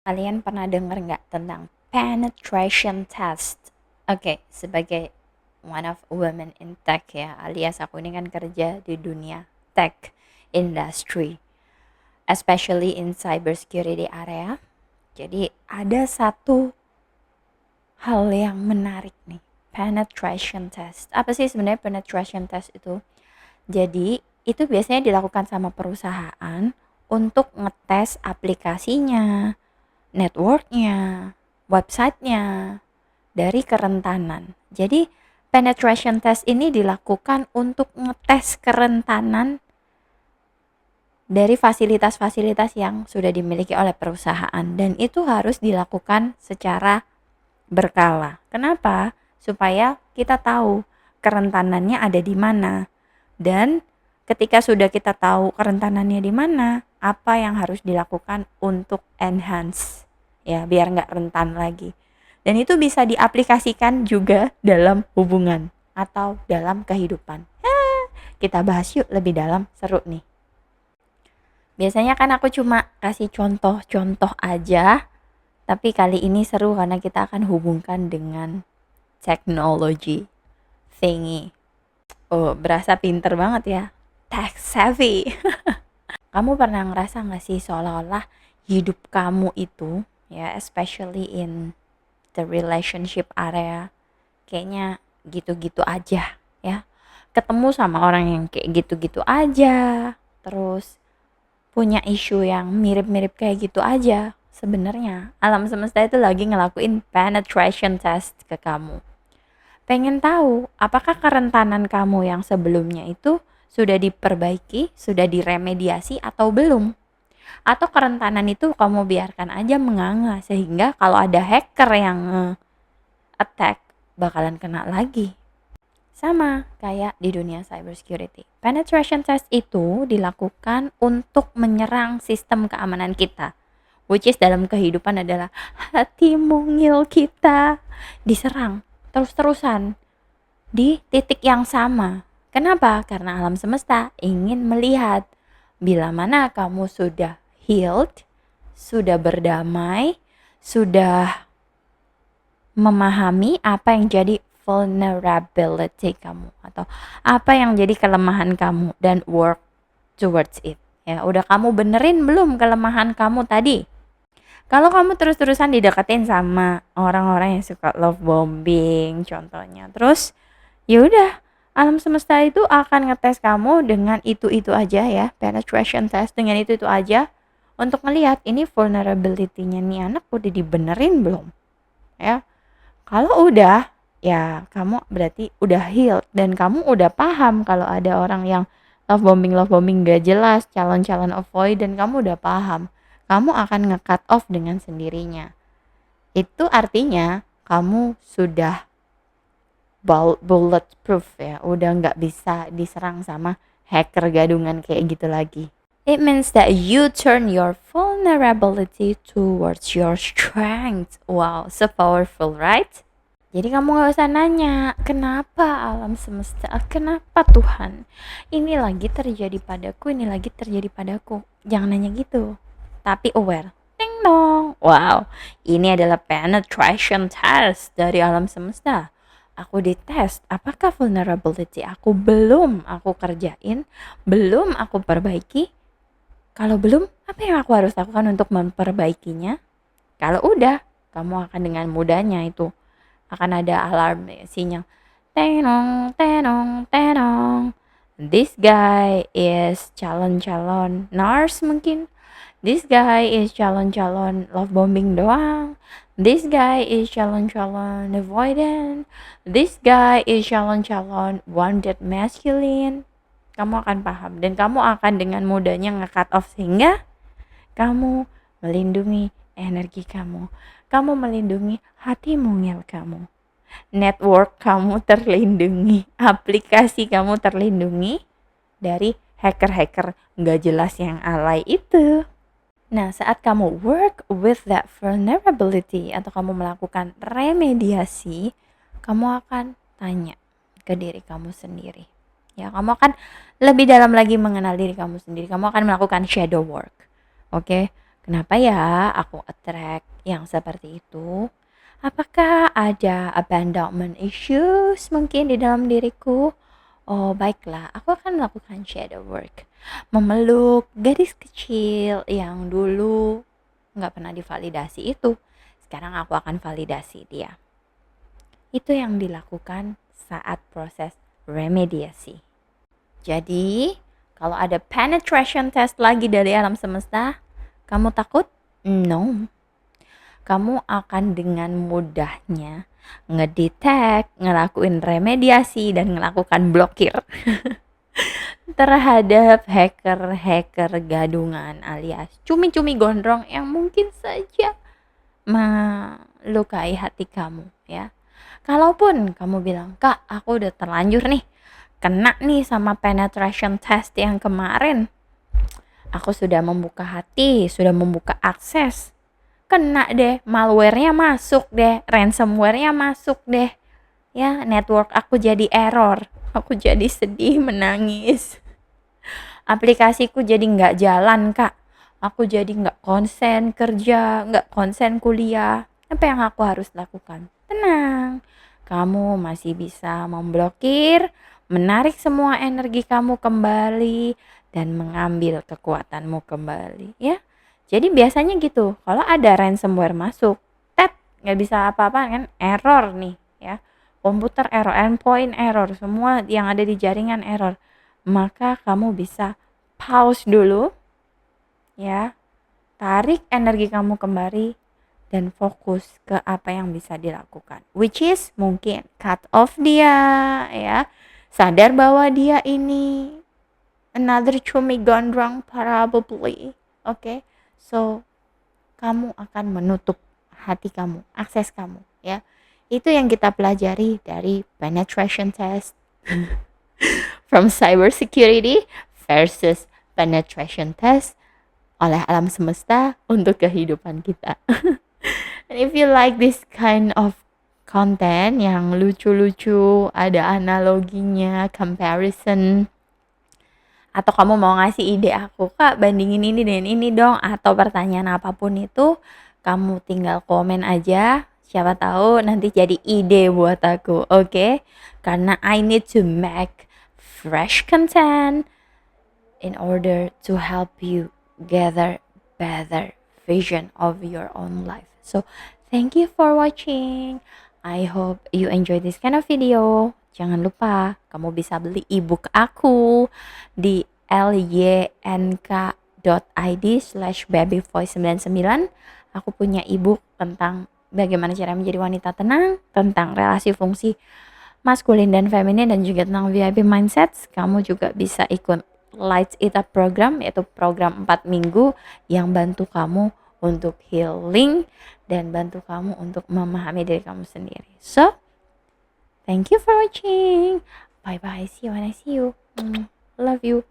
Kalian pernah dengar nggak tentang penetration test? Oke, sebagai one of women in tech ya, alias aku ini kan kerja di dunia tech industry, especially in cybersecurity area. Jadi ada satu hal yang menarik nih, penetration test. Apa sih sebenarnya penetration test itu? Jadi itu biasanya dilakukan sama perusahaan untuk ngetes aplikasinya, networknya, websitenya, dari kerentanan. Jadi penetration test ini dilakukan untuk ngetes kerentanan dari fasilitas-fasilitas yang sudah dimiliki oleh perusahaan dan itu harus dilakukan secara berkala. Kenapa? Supaya kita tahu kerentanannya ada di mana. Dan ketika sudah kita tahu kerentanannya di mana, apa yang harus dilakukan untuk enhance ya biar nggak rentan lagi. Dan itu bisa diaplikasikan juga dalam hubungan atau dalam kehidupan. Kita bahas yuk lebih dalam, seru nih. Biasanya kan aku cuma kasih contoh-contoh aja, tapi kali ini seru karena kita akan hubungkan dengan teknologi thingy. Oh, berasa pinter banget ya. Tech savvy. Kamu pernah ngerasa gak sih seolah-olah hidup kamu itu, ya especially in the relationship area, kayaknya gitu-gitu aja ya. Ketemu sama orang yang kayak gitu-gitu aja, terus punya isu yang mirip-mirip kayak gitu aja. Sebenarnya alam semesta itu lagi ngelakuin penetration test ke kamu. Pengen tahu apakah kerentanan kamu yang sebelumnya itu sudah diperbaiki, sudah diremediasi atau belum? Atau kerentanan itu kamu biarkan aja menganga sehingga kalau ada hacker yang attack bakalan kena lagi. Sama kayak di dunia cybersecurity. Penetration test itu dilakukan untuk menyerang sistem keamanan kita. Which is dalam kehidupan adalah hati mungil kita diserang terus-terusan di titik yang sama. Kenapa? Karena alam semesta ingin melihat bila mana kamu sudah healed, sudah berdamai, sudah memahami apa yang jadi vulnerability kamu atau apa yang jadi kelemahan kamu dan work towards it. Ya, udah kamu benerin belum kelemahan kamu tadi? Kalau kamu terus-terusan dideketin sama orang-orang yang suka love bombing contohnya, terus ya udah alam semesta itu akan ngetes kamu dengan itu aja ya, penetration test dengan itu aja untuk ngelihat ini vulnerability-nya nih anak udah dibenerin belum ya. Kalau udah, ya kamu berarti udah healed dan kamu udah paham kalau ada orang yang love bombing gak jelas, calon-calon avoid dan kamu udah paham. Kamu akan nge-cut off dengan sendirinya. Itu artinya kamu sudah bulletproof ya, udah nggak bisa diserang sama hacker gadungan kayak gitu lagi. It means that you turn your vulnerability towards your strength. Wow, so powerful, right? Jadi kamu gak usah nanya, kenapa alam semesta, kenapa Tuhan, ini lagi terjadi padaku, ini lagi terjadi padaku. Jangan nanya gitu, tapi aware. Ding dong, wow, ini adalah penetration test dari alam semesta. Aku dites, apakah vulnerability aku belum aku kerjain, belum aku perbaiki. Kalau belum, apa yang aku harus lakukan untuk memperbaikinya? Kalau udah, kamu akan dengan mudahnya itu akan ada alarm sinyal. Tenong, tenong, tenong. This guy is calon-calon nurse mungkin. This guy is calon-calon love bombing doang. This guy is calon-calon avoidant. This guy is calon-calon wounded masculine. Kamu akan paham dan kamu akan dengan mudahnya nge-cut off sehingga kamu melindungi energi kamu. Kamu melindungi hati mungil kamu. Network kamu terlindungi. Aplikasi kamu terlindungi dari hacker-hacker gak jelas yang alay itu. Nah, saat kamu work with that vulnerability atau kamu melakukan remediasi, kamu akan tanya ke diri kamu sendiri. Ya, kamu akan lebih dalam lagi mengenal diri kamu sendiri. Kamu akan melakukan shadow work. Oke? Kenapa ya aku attract yang seperti itu? Apakah ada abandonment issues mungkin di dalam diriku? Oh, baiklah, aku akan melakukan shadow work. Memeluk gadis kecil yang dulu nggak pernah divalidasi itu. Sekarang aku akan validasi dia. Itu yang dilakukan saat proses remediasi. Jadi, kalau ada penetration test lagi dari alam semesta, kamu takut? No. Kamu akan dengan mudahnya ngedetect, ngelakuin remediasi, dan melakukan blokir terhadap hacker-hacker gadungan alias cumi-cumi gondrong yang mungkin saja melukai hati kamu ya. Kalaupun kamu bilang, "Kak, aku udah terlanjur nih, kena nih sama penetration test yang kemarin. Aku sudah membuka hati, sudah membuka akses. Kena deh, malware-nya masuk deh, ransomware-nya masuk deh. Ya, network aku jadi error. Aku jadi sedih, menangis. Aplikasiku jadi nggak jalan, Kak. Aku jadi nggak konsen kerja, nggak konsen kuliah. Apa yang aku harus lakukan? Tenang, kamu masih bisa memblokir, menarik semua energi kamu kembali, dan mengambil kekuatanmu kembali, ya. Jadi biasanya gitu, kalau ada ransomware masuk, tet, nggak bisa apa-apa kan, error nih, ya. Komputer error, endpoint error, semua yang ada di jaringan error. Maka kamu bisa pause dulu, ya. Tarik energi kamu kembali dan fokus ke apa yang bisa dilakukan. Which is mungkin cut off dia, ya. Sadar bahwa dia ini another cumi gondrong probably. Okay? So, kamu akan menutup hati kamu, akses kamu, ya. Itu yang kita pelajari dari penetration test from cybersecurity versus penetration test oleh alam semesta untuk kehidupan kita. And if you like this kind of content yang lucu-lucu, ada analoginya, comparison, atau kamu mau ngasih ide aku, Kak, bandingin ini dengan ini dong, atau pertanyaan apapun itu, kamu tinggal komen aja. Siapa tahu nanti jadi ide buat aku, oke? Karena I need to make fresh content in order to help you gather better vision of your own life. So, thank you for watching. I hope you enjoy this kind of video. Jangan lupa kamu bisa beli ebook aku di lyink.id/babyvoice99. Aku punya ebook tentang bagaimana cara menjadi wanita tenang, tentang relasi fungsi maskulin dan feminin, dan juga tentang VIP mindsets. Kamu juga bisa ikut Lights It Up program, yaitu program 4 minggu yang bantu kamu untuk healing dan bantu kamu untuk memahami diri kamu sendiri. So, thank you for watching. Bye bye. See you when I see you. Love you.